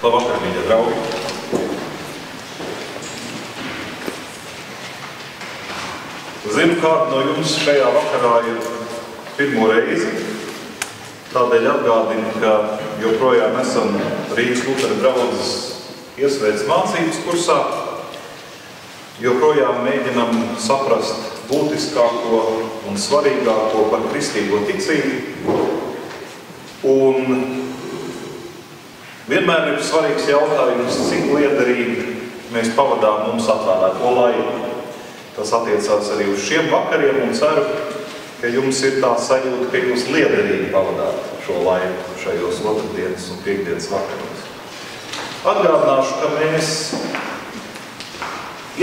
Labvakar, mīļie draugi! Zinu, kāda no jums šajā vakarā ir pirmo reizi, tādēļ atgādinu, ka joprojām esam Rīgas Lutera draudzes iesvētas mācības kursā, joprojām mēģinam saprast būtiskāko un svarīgāko par kristīgo ticību, un vienmēr ir svarīgs jautājums, cik liederīgi mēs pavadām mums atvēlēto laiku. Tas attiecās arī uz šiem vakariem un ceru, ka jums ir tā sajūta, ka jūs liederīgi pavadāt šo laiku šajos otrdienas un piekdienas vakaros. Atgādināšu, ka mēs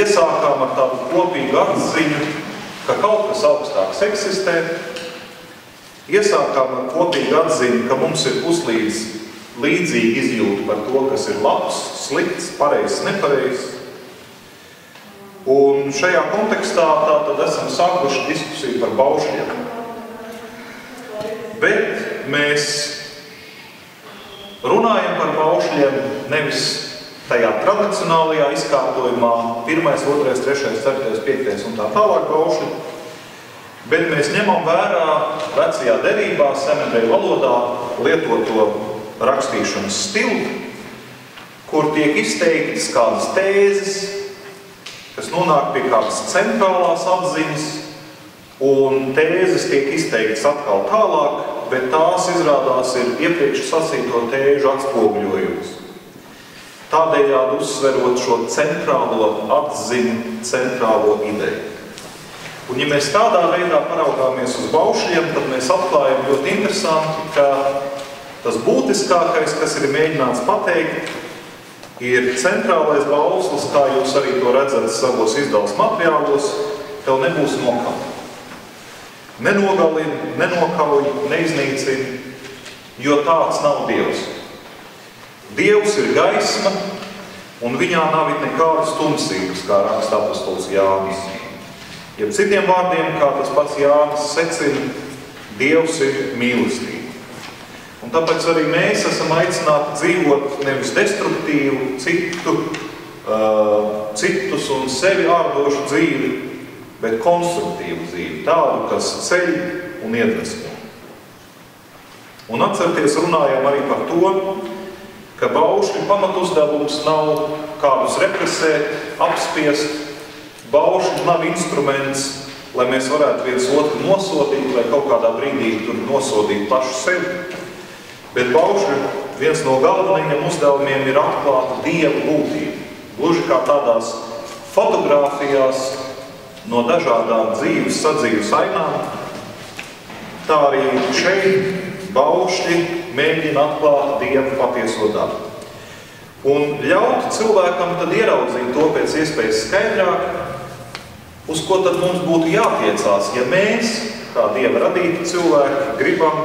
iesākām ar tādu kopīgu atziņu, ka kaut kas augstāks eksistē. Iesākām ar kopīgu atziņu, ka mums ir puslīdz līdzīgi izjūta par to, kas ir labs, slikts, pareizs, nepareizs. Un šajā kontekstā tātad esam sākuši diskusiju par baušļiem. Bet mēs runājam par baušļiem nevis tajā tradicionālajā izkārtojumā 1., 2., 3., 4., 5. un tā tālāk baušļi, bet mēs ņemam vērā vecajā derībā, senebreju valodā lietoto rakstīšanas stilu, kur tiek izteiktas kādas tēzes, kas nonāk pie kādas centrālās atziņas, un tēzes tiek izteiktas atkal tālāk, bet tās izrādās ir iepriekš sacīto tēžu atspoguļojums. Tādējādi uzsverot šo centrālo atziņu, centrālo ideju. Un ja mēs tādā veidā paraugāmies uz baušļiem, tad mēs atklājam ļoti interesanti, ka tas būtiskākais, kas ir mēģināts pateikt, ir centrālais bauslis, kā jūs arī to redzat savos izdevuma materiālos, tev nebūs nokauta. Nenogalina, nenokauj, neiznīcina, jo tāds nav Dievs. Dievs ir gaisma, un viņā nav nekādas tumsības, kā raksta apostols Jānis. Jeb citiem vārdiem, kā tas pats Jānis secina, Dievs ir mīlestība. Un tāpēc arī mēs esam aicināti dzīvot nevis destruktīvu, citus un sevi ārdošu dzīvi, bet konstruktīvu dzīvi, tādu, kas ceļ un iedvesmo. Un atcerieties, runājām arī par to, ka baušļu pamatuzdevums nav kādus represēt, apspiest. Baušļi nav instruments, lai mēs varētu viens otru nosodīt, vai kaut kādā brīdī tur nosodīt pašu sevi. Bet baušļu viens no galvenajiem uzdevumiem ir atklāt Dieva būtību. Gluži kā tādās fotogrāfijās no dažādām dzīves sadzīves ainām, tā arī šeit baušļi mēģina atklāt Dieva patieso dabu. Un ļaut cilvēkam tad ieraudzīt to pēc iespējas skaidrāk, uz ko tad mums būtu jātiecās, ja mēs, kā Dieva radīti cilvēki, gribam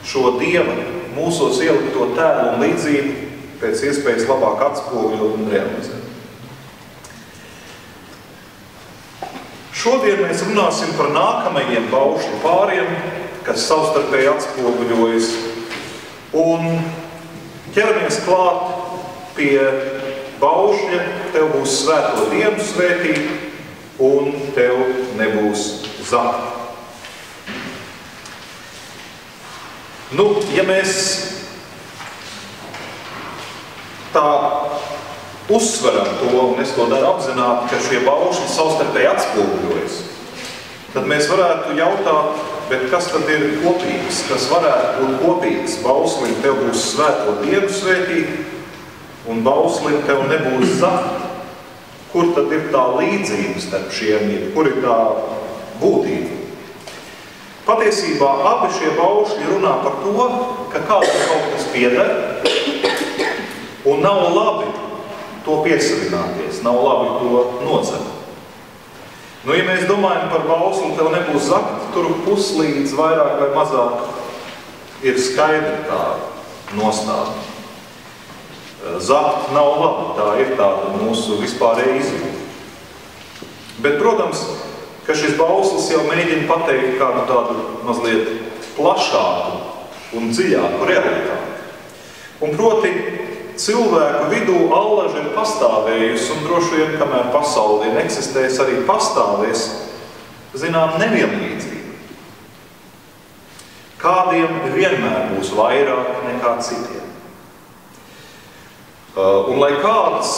šo Dieva mūsos ielikto tēlu un līdzību pēc iespējas labāk atspoguļot un realizēt. Šodien mēs runāsim par nākamajiem baušļu pāriem, kas savstarpēji atspoguļojas, un ķeramies klāt pie baušļa, tev būs svēto dienu svētīt, un tev nebūs zakta. Ja mēs tā uzsveram to, un es to daru apzināti, ka šie baušļi savstarpēji atspoguļojas, tad mēs varētu jautāt, bet kas tad ir kopīgs? Kas varētu būt kopīgs? Bauslim tev būs svēto dienu svētīt, un bauslim tev nebūs zakta. Kur tad ir tā līdzība starp šiem, kur ir tā būtība? Patiesībā abi šie baušļi runā par to, ka kādam kaut kas pieder, un nav labi to piesavināties, nav labi to nocert. Ja mēs domājam par bausli, tev nebūs zakta, tur puslīdz vairāk vai mazāk ir skaidra tā nostāda. Zakta nav labi, tā ir tāda mūsu vispārēja izjūta. Bet, protams, ka šis bauslis jau mēģina pateikt kādu tādu mazliet plašāku un dziļāku realitāti. Un proti, cilvēku vidū allaži ir pastāvējusi, un droši vien, kamēr pasaule vien eksistēs, arī pastāvēs, zinām, nevienlīdzība. Kādiem vienmēr būs vairāk nekā citiem. Un lai kādas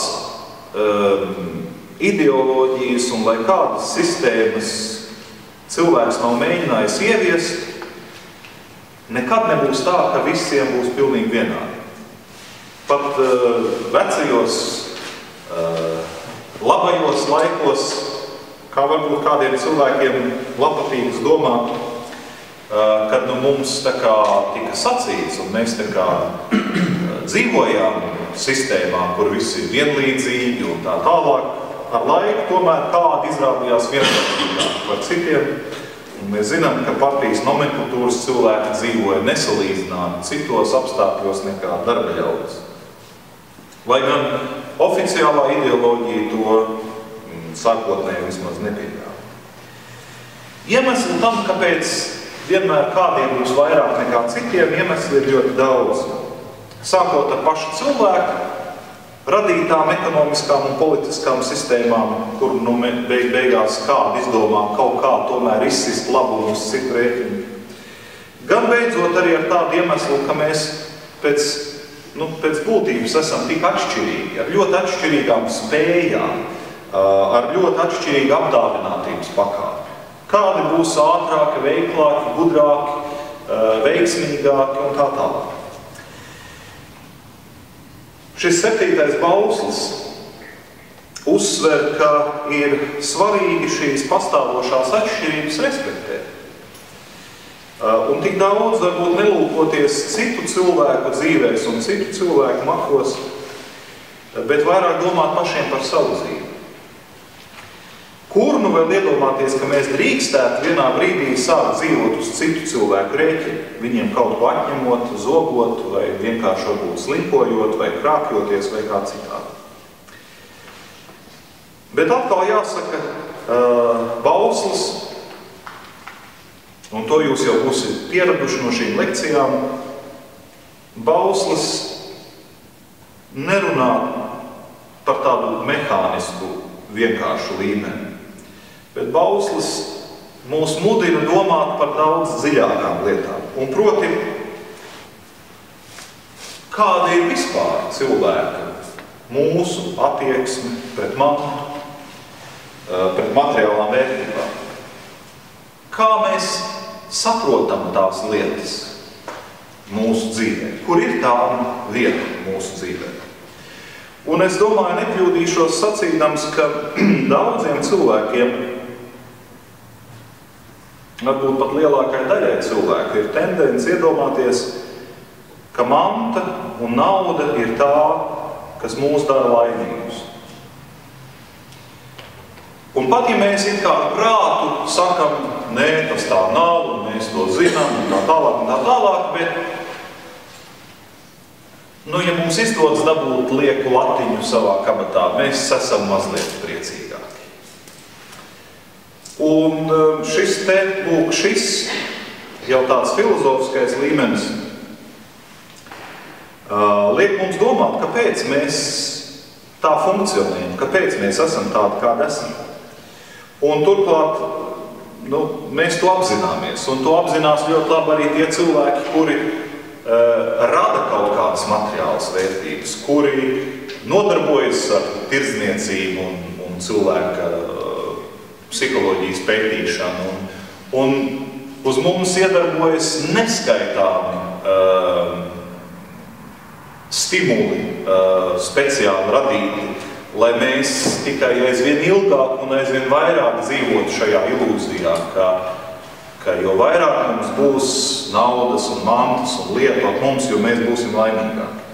ideoloģijas un lai kādas sistēmas cilvēks nav mēģinājis ieviest, nekad nebūs tā, ka visiem būs pilnīgi vienādi. Pat vecajos, labajos laikos, kā varbūt kādiem cilvēkiem labpatīgas domāt, kad mums tā kā tika sacīts, un mēs tā kā dzīvojām sistēmā, kur visi ir vienlīdzīgi un tā tālāk, ar laiku tomēr kādi izrādījās vienlīdzīgāki par citiem. Un mēs zinām, ka partijas nomenklatūras cilvēki dzīvoja nesalīdzināti citos apstākļos nekā darba ļaudis. Lai gan oficiālā ideoloģija to sākotnēji vismaz nepieļāva. Iemesli tam, kāpēc vienmēr kādiem būs vairāk nekā citiem, iemesli ir ļoti daudz. Sākot ar pašu cilvēku radītām ekonomiskām un politiskām sistēmām, kur beigās kādi izdomā kaut kā tomēr izsist labumu uz citu rēķinu. Gan beidzot arī ar tādu iemeslu, ka mēs pēc būtības esam tik atšķirīgi, ar ļoti atšķirīgām spējām, ar ļoti atšķirīgu apdāvinātības pakāpi. Kādi būs ātrāki, veiklāki, gudrāki, veiksmīgāki un tā tālāk. Šis 7. bauslis uzsver, ka ir svarīgi šīs pastāvošās atšķirības respektēt. Un tik daudz varbūt nelūkoties citu cilvēku dzīvēs un citu cilvēku makos, bet vairāk domāt pašiem par savu dzīvi. Kur nu vēl iedomāties, ka mēs drīkstētu vienā brīdī sākt dzīvot uz citu cilvēku rēķinu, viņiem kaut ko atņemot, zogot, vai vienkārši varbūt slimpojot, vai krāpjoties, vai kā citādi. Bet atkal jāsaka, bauslis, un to jūs jau būsiet pieraduši no šīm lekcijām, bauslis nerunā par tādu mehānisku, vienkāršu līmeni. Bet bauslis mūs mudina domāt par daudz dziļākām lietām. Un proti, kāda ir vispār cilvēka mūsu attieksme pret mantu, pret materiālām vērtībām. Kā mēs saprotam tās lietas mūsu dzīvē? Kur ir tā vieta mūsu dzīvē? Un es domāju, nekļūdīšos sacīdams, ka daudziem cilvēkiem, varbūt pat lielākai daļai cilvēku, ir tendence iedomāties, ka manta un nauda ir tā, kas mūs dara laimīgus. Un pat, ja mēs it kā ar prātu sakam, nē, tas tā nav, un mēs to zinām, un tā tālāk, bet, ja mums izdodas dabūt lieku latiņu savā kabatā, mēs esam mazliet priecīgāki. Un šis jau tāds filozofiskais līmenis liek mums domāt, kāpēc mēs tā funkcionējam, kāpēc mēs esam tādi, kādi esam. Un turklāt, mēs to apzināmies, un to apzinās ļoti labi arī tie cilvēki, kuri rada kaut kādas materiālas vērtības, kuri nodarbojas ar tirdzniecību un cilvēka psiholoģijas pētīšanu. Un uz mums iedarbojas neskaitāmi stimuli speciāli radīti, lai mēs tikai aizvien ilgāk un aizvien vairāk dzīvotu šajā ilūzijā, ka jo vairāk mums būs naudas un mantas un lietu ap mums, jo mēs būsim laimīgāki.